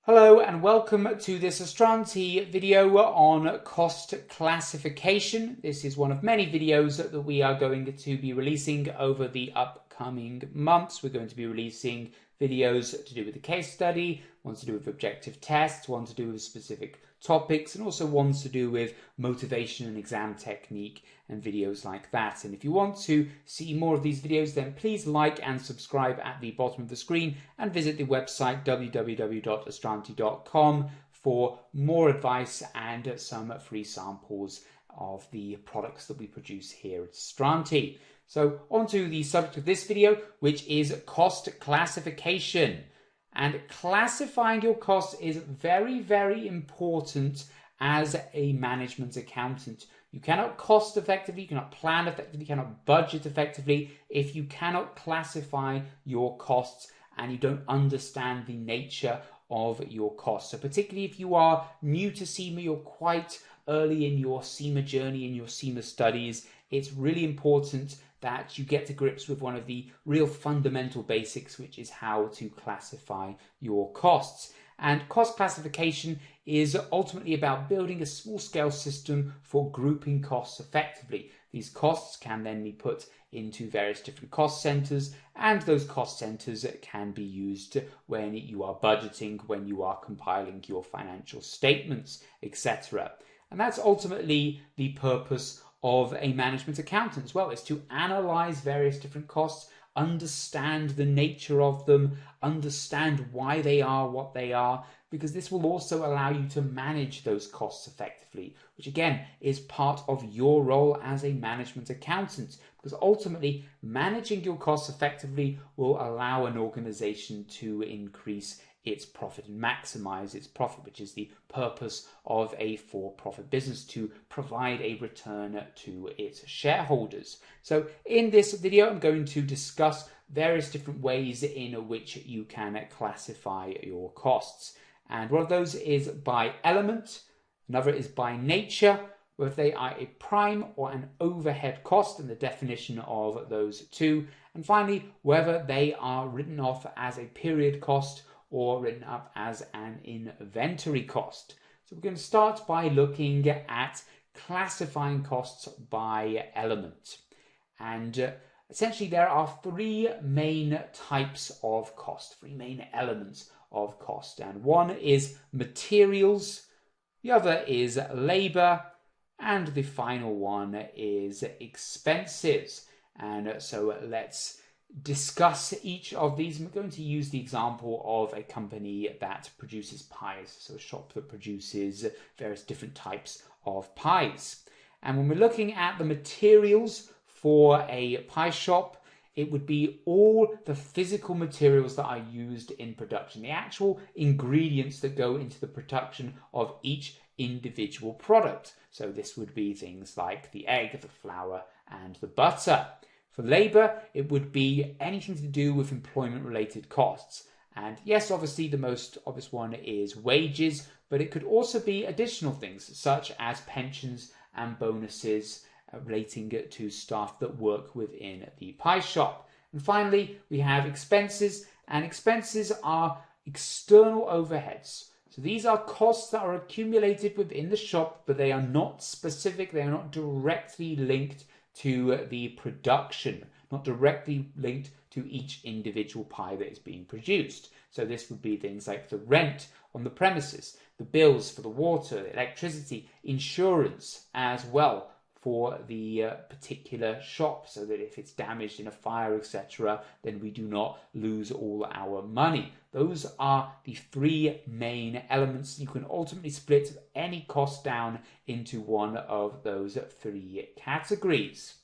Hello and welcome to this Astranti video on cost classification. This is one of many videos that we are going to be releasing over the upcoming months. We're going to be releasing videos to do with the case study, ones to do with objective tests, one to do with specific topics, and also ones to do with motivation and exam technique and videos like that. And if you want to see more of these videos, then please like and subscribe at the bottom of the screen and visit the website www.astranti.com for more advice and some free samples of the products that we produce here at Astranti. So on to the subject of this video, which is cost classification. And classifying your costs is very, very important as a management accountant. You cannot cost effectively, you cannot plan effectively, you cannot budget effectively if you cannot classify your costs and you don't understand the nature of your costs. So particularly if you are new to CIMA, you're quite early in your CIMA journey, in your CIMA studies, it's really important that you get to grips with one of the real fundamental basics, which is how to classify your costs. And cost classification is ultimately about building a small-scale system for grouping costs effectively. These costs can then be put into various different cost centers, and those cost centers can be used when you are budgeting, when you are compiling your financial statements, etc. And that's ultimately the purpose of a management accountant as well, is to analyze various different costs, understand the nature of them, understand why they are what they are, because this will also allow you to manage those costs effectively, which again is part of your role as a management accountant, because ultimately managing your costs effectively will allow an organization to increase its profit and maximize its profit, which is the purpose of a for-profit business, to provide a return to its shareholders. So in this video, I'm going to discuss various different ways in which you can classify your costs. And one of those is by element, another is by nature, whether they are a prime or an overhead cost and the definition of those two, and finally whether they are written off as a period cost or written up as an inventory cost. So we're going to start by looking at classifying costs by element. And essentially there are three main types of cost, three main elements of cost. And one is materials, the other is labor, and the final one is expenses. And so let's discuss each of these. We're going to use the example of a company that produces pies, so a shop that produces various different types of pies. And when we're looking at the materials for a pie shop, it would be all the physical materials that are used in production, the actual ingredients that go into the production of each individual product. So this would be things like the egg, the flour, and the butter. For labor, it would be anything to do with employment-related costs. And yes, obviously the most obvious one is wages, but it could also be additional things such as pensions and bonuses relating to staff that work within the pie shop. And finally, we have expenses, and expenses are external overheads. So these are costs that are accumulated within the shop, but they are not specific, they are not directly linked to the production, not directly linked to each individual pie that is being produced. So this would be things like the rent on the premises, the bills for the water, the electricity, insurance as well for the particular shop, so that if it's damaged in a fire, etc., then we do not lose all our money. Those are the three main elements. You can ultimately split any cost down into one of those three categories.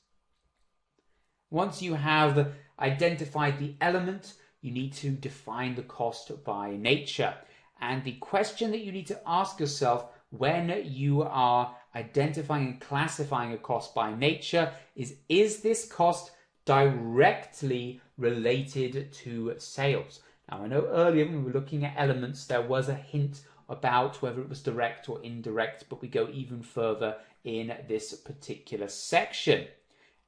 Once you have identified the element, you need to define the cost by nature. And the question that you need to ask yourself when you are identifying and classifying a cost by nature is this cost directly related to sales? Now, I know earlier when we were looking at elements, there was a hint about whether it was direct or indirect, but we go even further in this particular section.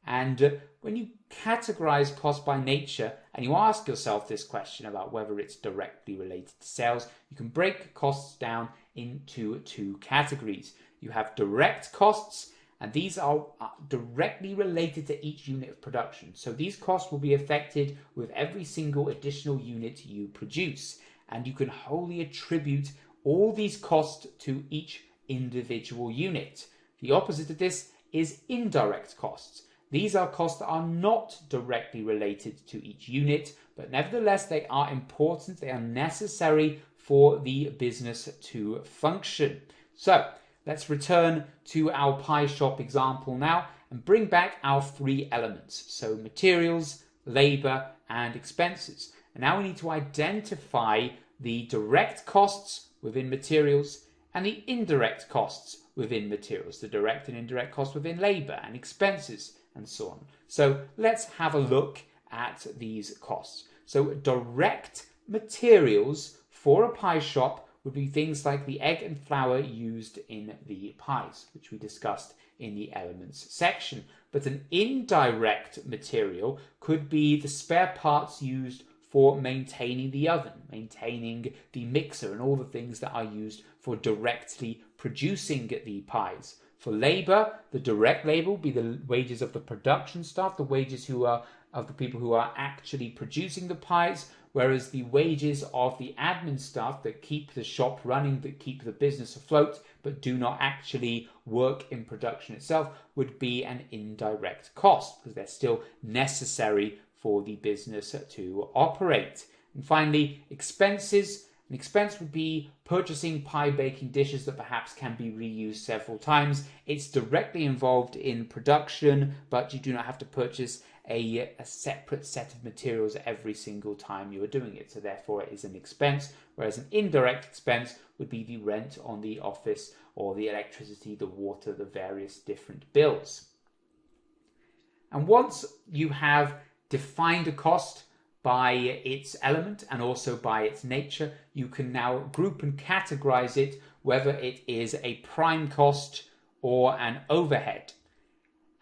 And when you categorize cost by nature and you ask yourself this question about whether it's directly related to sales, you can break costs down into two categories. You have direct costs, and these are directly related to each unit of production. So these costs will be affected with every single additional unit you produce, and you can wholly attribute all these costs to each individual unit. The opposite of this is indirect costs. These are costs that are not directly related to each unit, but nevertheless they are important, they are necessary for the business to function. So let's return to our pie shop example now and bring back our three elements. So materials, labor, and expenses. And now we need to identify the direct costs within materials and the indirect costs within materials, the direct and indirect costs within labor and expenses, and so on. So let's have a look at these costs. So direct materials for a pie shop would be things like the egg and flour used in the pies, which we discussed in the elements section. But an indirect material could be the spare parts used for maintaining the oven, maintaining the mixer, and all the things that are used for directly producing the pies. For labor, the direct labor will be the wages of the production staff, the wages of the people who are actually producing the pies, whereas the wages of the admin staff that keep the shop running, that keep the business afloat, but do not actually work in production itself, would be an indirect cost, because they're still necessary for the business to operate. And finally, expenses. An expense would be purchasing pie baking dishes that perhaps can be reused several times. It's directly involved in production, but you do not have to purchase a separate set of materials every single time you are doing it. So therefore it is an expense, whereas an indirect expense would be the rent on the office or the electricity, the water, the various different bills. And once you have defined a cost by its element and also by its nature, you can now group and categorize it, whether it is a prime cost or an overhead.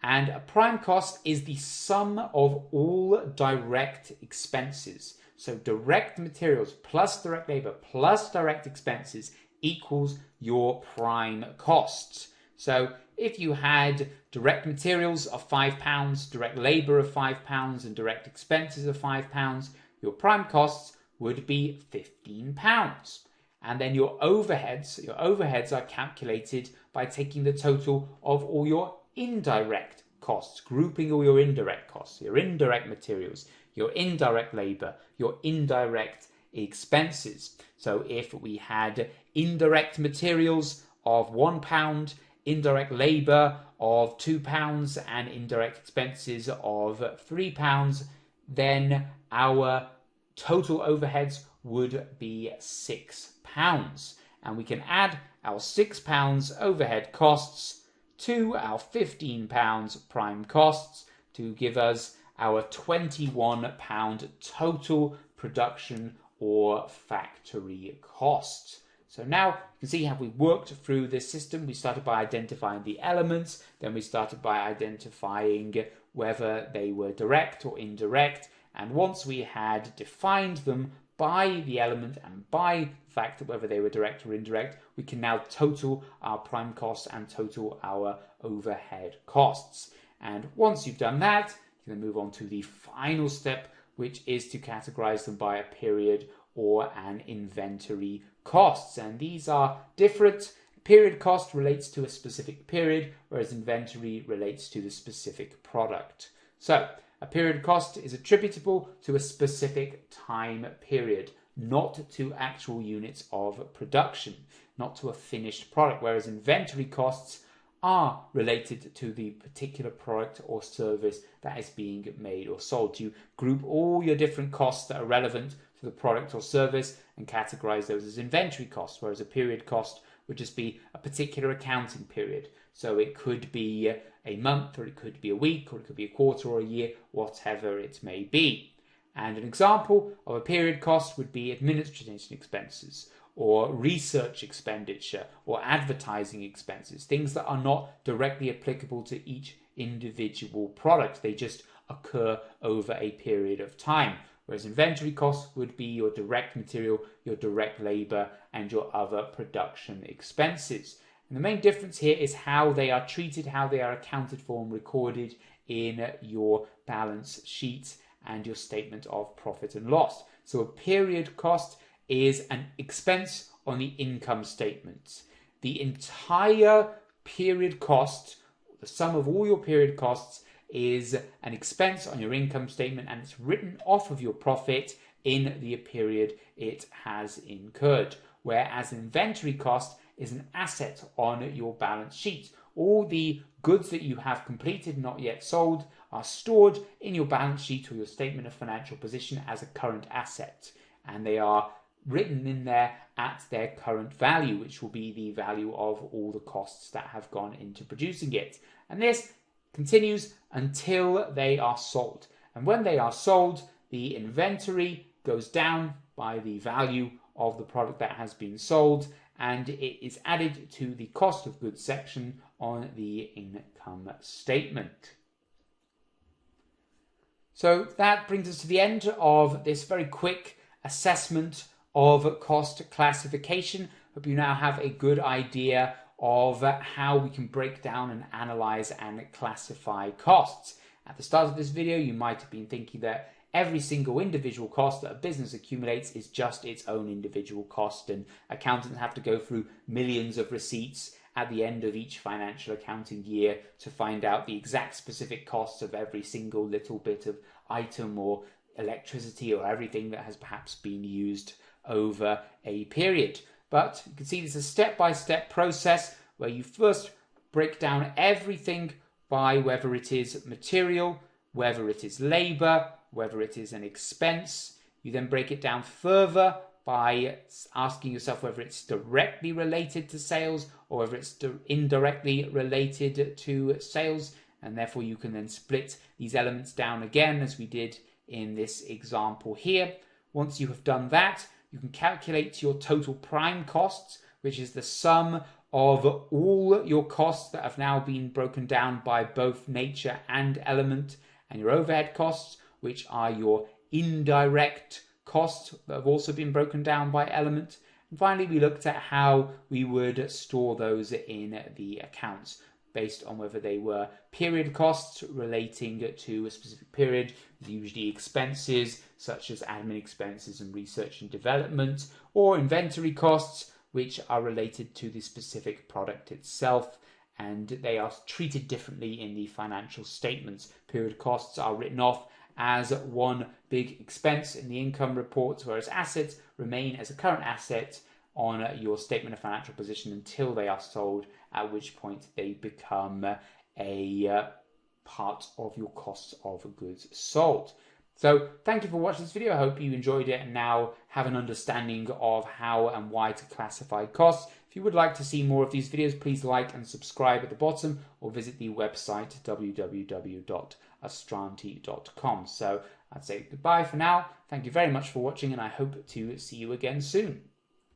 And a prime cost is the sum of all direct expenses. So direct materials plus direct labor plus direct expenses equals your prime costs. So if you had direct materials of £5, direct labor of £5, and direct expenses of £5, your prime costs would be £15. And then your overheads are calculated by taking the total of all your indirect costs, grouping all your indirect costs, your indirect materials, your indirect labor, your indirect expenses. So if we had indirect materials of £1, indirect labor of £2, and indirect expenses of £3, then our total overheads would be £6. And we can add our £6 overhead costs to our £15 prime costs to give us our £21 total production or factory cost. So now you can see how we worked through this system. We started by identifying the elements, then we started by identifying whether they were direct or indirect, and once we had defined them by the element and by the fact that whether they were direct or indirect, we can now total our prime costs and total our overhead costs. And once you've done that, you can move on to the final step, which is to categorize them by a period or an inventory costs. And these are different. Period cost relates to a specific period, whereas inventory relates to the specific product. So a period cost is attributable to a specific time period, not to actual units of production, not to a finished product, whereas inventory costs are related to the particular product or service that is being made or sold. You group all your different costs that are relevant to the product or service and categorize those as inventory costs, whereas a period cost would just be a particular accounting period. So it could be a month, or it could be a week, or it could be a quarter or a year, whatever it may be. And an example of a period cost would be administration expenses, or research expenditure, or advertising expenses, things that are not directly applicable to each individual product. They just occur over a period of time. Whereas inventory costs would be your direct material, your direct labor, and your other production expenses. And the main difference here is how they are treated, how they are accounted for and recorded in your balance sheet and your statement of profit and loss. So a period cost is an expense on the income statement. The entire period cost, the sum of all your period costs, is an expense on your income statement, and it's written off of your profit in the period it has incurred. Whereas inventory cost is an asset on your balance sheet. All the goods that you have completed, not yet sold, are stored in your balance sheet or your statement of financial position as a current asset, and they are written in there at their current value, which will be the value of all the costs that have gone into producing it. And this continues until they are sold. And when they are sold, the inventory goes down by the value of the product that has been sold, and it is added to the cost of goods section on the income statement. So that brings us to the end of this very quick assessment of cost classification. Hope you now have a good idea of how we can break down and analyze and classify costs. At the start of this video, you might have been thinking that every single individual cost that a business accumulates is just its own individual cost, and accountants have to go through millions of receipts at the end of each financial accounting year to find out the exact specific costs of every single little bit of item or electricity or everything that has perhaps been used over a period. But you can see this is a step-by-step process where you first break down everything by whether it is material, whether it is labor, whether it is an expense. You then break it down further by asking yourself whether it's directly related to sales or whether it's indirectly related to sales, and therefore you can then split these elements down again as we did in this example here. Once you have done that, you can calculate your total prime costs, which is the sum of all your costs that have now been broken down by both nature and element, and your overhead costs, which are your indirect costs that have also been broken down by element. And finally, we looked at how we would store those in the accounts based on whether they were period costs relating to a specific period, usually expenses such as admin expenses and research and development, or inventory costs, which are related to the specific product itself, and they are treated differently in the financial statements. Period costs are written off as one big expense in the income reports, whereas assets remain as a current asset on your statement of financial position until they are sold, at which point they become a part of your cost of goods sold. So thank you for watching this video. I hope you enjoyed it and now have an understanding of how and why to classify costs. If you would like to see more of these videos, please like and subscribe at the bottom or visit the website www.astranti.com. So I'd say goodbye for now. Thank you very much for watching, and I hope to see you again soon.